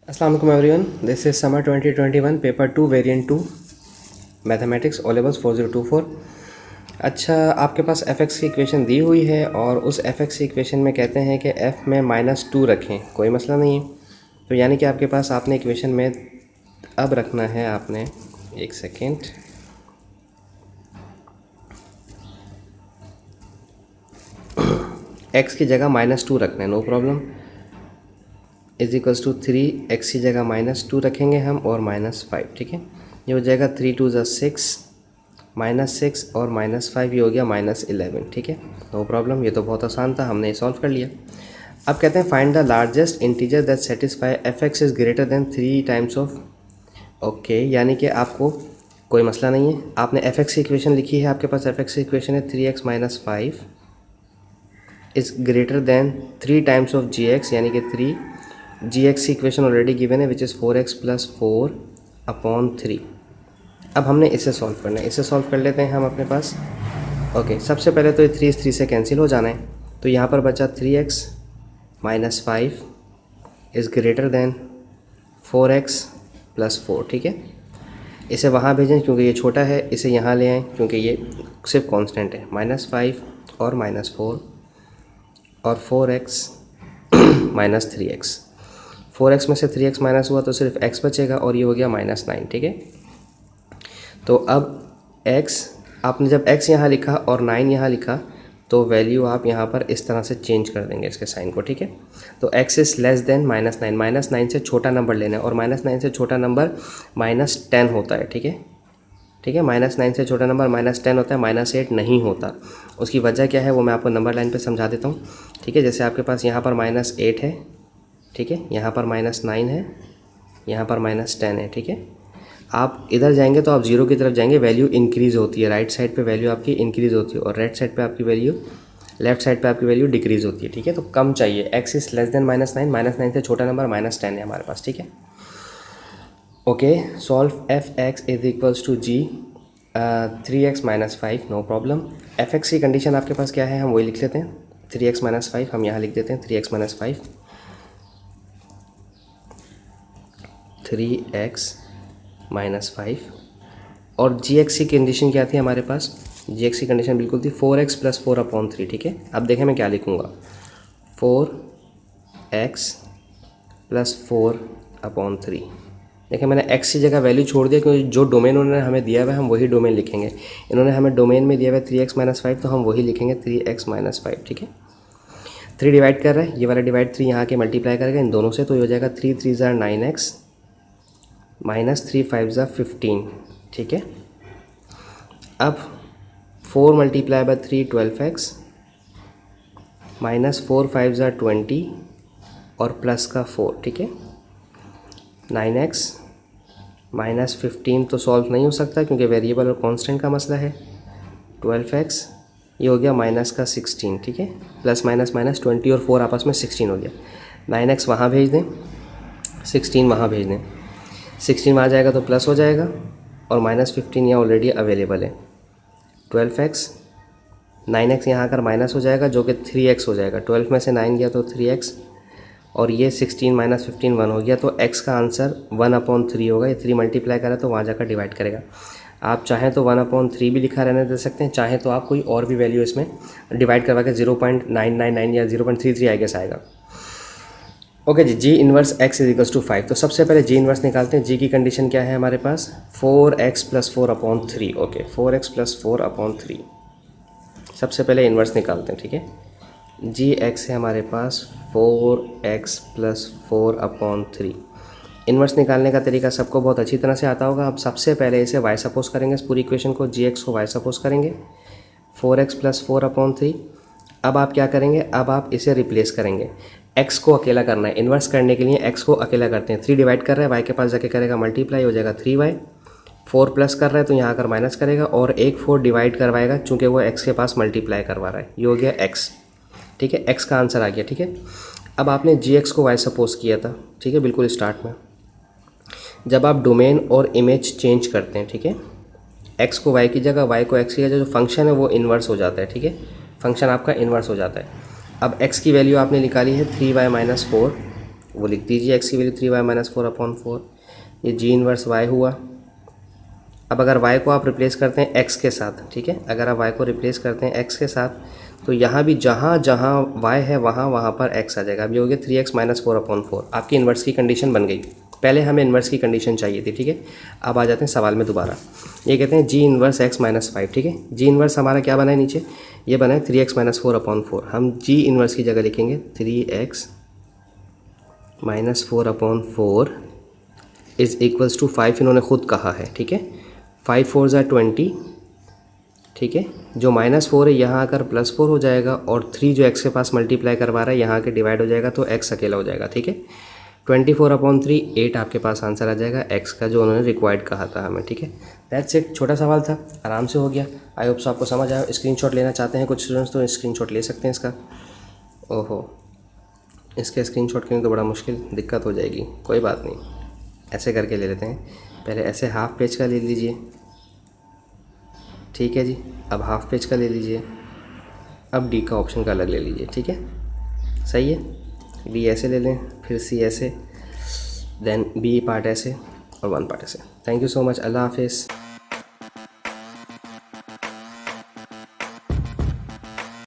अस्सलाम वालेकुम everyone, this is summer 2021 paper 2 variant 2 mathematics O levels 4024। अच्छा, आपके पास एफ एक्स की इक्वेशन दी हुई है और उस एफ एक्स की इक्वेशन में कहते हैं कि एफ में -2 रखें, कोई मसला नहीं है। तो यानी कि आपके पास आपने इक्वेशन में अब रखना है आपने, एक सेकेंड, एक्स की जगह -2 रखना है, no problem. Is equals to 3, X की जगह -2 रखेंगे हम और -5, ठीक है। ये हो जाएगा 3 2 ज़ा 6, -6 और -5, ये हो गया -11, ठीक है, नो प्रॉब्लम। ये तो बहुत आसान था, हमने सॉल्व कर लिया। अब कहते हैं find the largest integer that satisfy F x is greater than 3 times of. Okay, यानी कि आपको कोई मसला नहीं है, आपने एफ एक्स की इक्वेशन लिखी है, आपके पास एफ एक्स की इक्वेशन है 3x - 5 is greater than 3 times of G X, यानी कि 3 जी एक्स की इक्वेशन ऑलरेडी गिवन है विच इज़ 4x + 4/3। अब हमने इसे सॉल्व करना है, इसे सॉल्व कर लेते हैं हम अपने पास। ओके, सबसे पहले तो ये 3 से कैंसिल हो जाना है, तो यहाँ पर बचा 3x - 5 is greater then 4x + 4, ठीक है। इसे वहाँ भेजें क्योंकि ये छोटा है, इसे यहाँ ले आएँ क्योंकि ये सिर्फ कांस्टेंट है। -5 और -4 और 4x - 3x, 4x में से 3x माइनस हुआ तो सिर्फ x बचेगा और ये हो गया -9, ठीक है। तो अब x, आपने जब x यहाँ लिखा और 9 यहाँ लिखा तो वैल्यू आप यहाँ पर इस तरह से चेंज कर देंगे इसके साइन को, ठीक है। तो x इज़ लेस देन -9, -9 से छोटा नंबर लेना है और -9 से छोटा नंबर -10 होता है, ठीक है, ठीक है। -9 से छोटा नंबर -10 होता है, -8 नहीं होता। उसकी वजह क्या है वो मैं आपको नंबर लाइन पे समझा देता हूँ, ठीक है। जैसे आपके पास यहाँ पर -8 है, ठीक है, यहाँ पर -9 है, यहाँ पर -10 है, ठीक है। आप इधर जाएंगे तो आप 0 की तरफ जाएंगे, वैल्यू इंक्रीज़ होती है, राइट साइड पे वैल्यू आपकी इंक्रीज़ होती है और लेफ्ट साइड पे आपकी वैल्यू डिक्रीज़ होती है, ठीक है। तो कम चाहिए, x इज़ लेस देन -9 से छोटा नंबर -10 है हमारे पास, ठीक है। Okay, solve F X is equals to G 3x - 5, no problem. F X की कंडीशन आपके पास क्या है हम वही लिख लेते हैं, 3x - 5 हम यहाँ लिख देते हैं, 3x - 5 3x - 5 और जी एक्स की कंडीशन क्या थी हमारे पास, जी एक्स की कंडीशन बिल्कुल थी 4x + 4/3, ठीक है। अब देखें मैं क्या लिखूँगा, 4x + 4/3। देखें मैंने x की जगह वैल्यू छोड़ दिया क्योंकि जो डोमेन उन्होंने हमें दिया हुआ है हम वही डोमेन लिखेंगे। इन्होंने हमें डोमेन में दिया हुआ है 3x - 5 तो हम वही लिखेंगे 3x - 5, ठीक है। 3 डिवाइड कर रहा है, ये वाला डिवाइड 3 यहाँ के मल्टीप्लाई करेगा इन दोनों से, तो ये हो जाएगा 3 3 ज़ा 9x -3 5 ज़ा 15, ठीक है। अब 4 × 3 12x -4 5 ज़ा 20 और प्लस का 4, ठीक है। 9x -15 तो सॉल्व नहीं हो सकता क्योंकि वेरिएबल और कांस्टेंट का मसला है। 12x ये हो गया माइनस का 16, ठीक है, प्लस माइनस माइनस 20 और 4 आपस में 16 हो गया। 9x वहाँ भेज दें, 16 वहाँ भेज दें, 16 वहाँ जाएगा तो प्लस हो जाएगा और -15 यहाँ ऑलरेडी अवेलेबल है। 12x 9x यहाँ आकर माइनस हो जाएगा जो कि 3x हो जाएगा, 12 में से 9 गया तो 3x और ये 16 - 15 1 हो गया, तो x का आंसर 1/3 होगा। ये 3 मल्टीप्लाई करा तो वहाँ जाकर डिवाइड करेगा। आप चाहें तो 1/3 भी लिखा रहने दे सकते हैं, चाहें तो आप कोई और भी वैल्यू इसमें डिवाइड करवा के 0.999 या 0.33 आई गेस आएगा। Okay G, G inverse x is equals to 5। तो सबसे पहले जी इन्वर्स निकालते हैं। जी की कंडीशन क्या है हमारे पास, 4x + 4/3। ओके, 4x + 4/3 सबसे पहले इन्वर्स निकालते हैं, ठीक है। जी एक्स है हमारे पास 4x + 4/3। इन्वर्स निकालने का तरीका सबको बहुत अच्छी तरह से आता होगा। अब सबसे पहले इसे y सपोज करेंगे, इस पूरी इक्वेशन को जी एक्स को y सपोज करेंगे, 4x + 4/3। अब आप क्या करेंगे, अब आप इसे रिप्लेस करेंगे, x को अकेला करना है। इन्वर्स करने के लिए x को अकेला करते हैं, 3 डिवाइड कर रहा है, y के पास जाके करेगा मल्टीप्लाई, हो जाएगा 3y। 4 प्लस कर रहा है तो यहाँ आकर माइनस करेगा और एक 4 डिवाइड करवाएगा चूँकि वो x के पास मल्टीप्लाई करवा रहा है, ये हो गया x, ठीक है। x का आंसर आ गया, ठीक है। अब आपने जी एक्स को y सपोज किया था, ठीक है, बिल्कुल स्टार्ट में। जब आप डोमेन और इमेज चेंज करते हैं, ठीक है, x को y की जगह, y को x की जगह, जो फंक्शन है वो इन्वर्स हो जाता है, ठीक है, फंक्शन आपका इन्वर्स हो जाता है। अब x की वैल्यू आपने निकाली है 3y - 4, वो लिख दीजिए, एक्स की वैल्यू 3y माइनस 4/4, ये जी इनवर्स y हुआ। अब अगर y को आप रिप्लेस करते हैं x के साथ, ठीक है, अगर आप y को रिप्लेस करते हैं x के साथ तो यहाँ भी जहाँ जहाँ y है वहाँ पर x आ जाएगा। अब ये हो गया 3x माइनस 4/4, आपकी इन्वर्स की कंडीशन बन गई। पहले हमें इन्वर्स की कंडीशन चाहिए थी, ठीक है। अब आ जाते हैं सवाल में दोबारा। ये कहते हैं जी इन्वर्स x माइनस 5, ठीक है। जी इन्वर्स हमारा क्या बना है नीचे, ये बना है 3x माइनस 4/4। हम जी इन्वर्स की जगह लिखेंगे 3x minus 4/4 is equals to 5, इन्होंने खुद कहा है, ठीक है। 5 4 ज़ा 20, ठीक है। जो -4 है यहाँ आकर +4 हो जाएगा और 3 जो x के पास मल्टीप्लाई करवा रहा है यहाँ के डिवाइड हो जाएगा तो x अकेला हो जाएगा, ठीक है। 24/3 8 आपके पास आंसर आ जाएगा x का, जो उन्होंने रिक्वायर्ड कहा था हमें, ठीक है। दैट्स इट, छोटा सवाल था, आराम से हो गया। आई होप सो आपको समझ आया। स्क्रीनशॉट लेना चाहते हैं कुछ स्टूडेंट्स तो स्क्रीनशॉट ले सकते हैं इसका। ओहो, इसके स्क्रीनशॉट के लिए तो बड़ा मुश्किल दिक्कत हो जाएगी, कोई बात नहीं, ऐसे करके ले लेते हैं। पहले ऐसे हाफ पेज का ले लीजिए, ठीक है जी। अब हाफ पेज का ले लीजिए, अब डी का ऑप्शन का अलग ले लीजिए, ठीक है, सही है। डी ऐसे ले लें, फिर सी ऐसे, देन बी पार्ट ऐसे और 1 पार्ट ऐसे। थैंक यू सो मच, अल्लाह हाफिज़।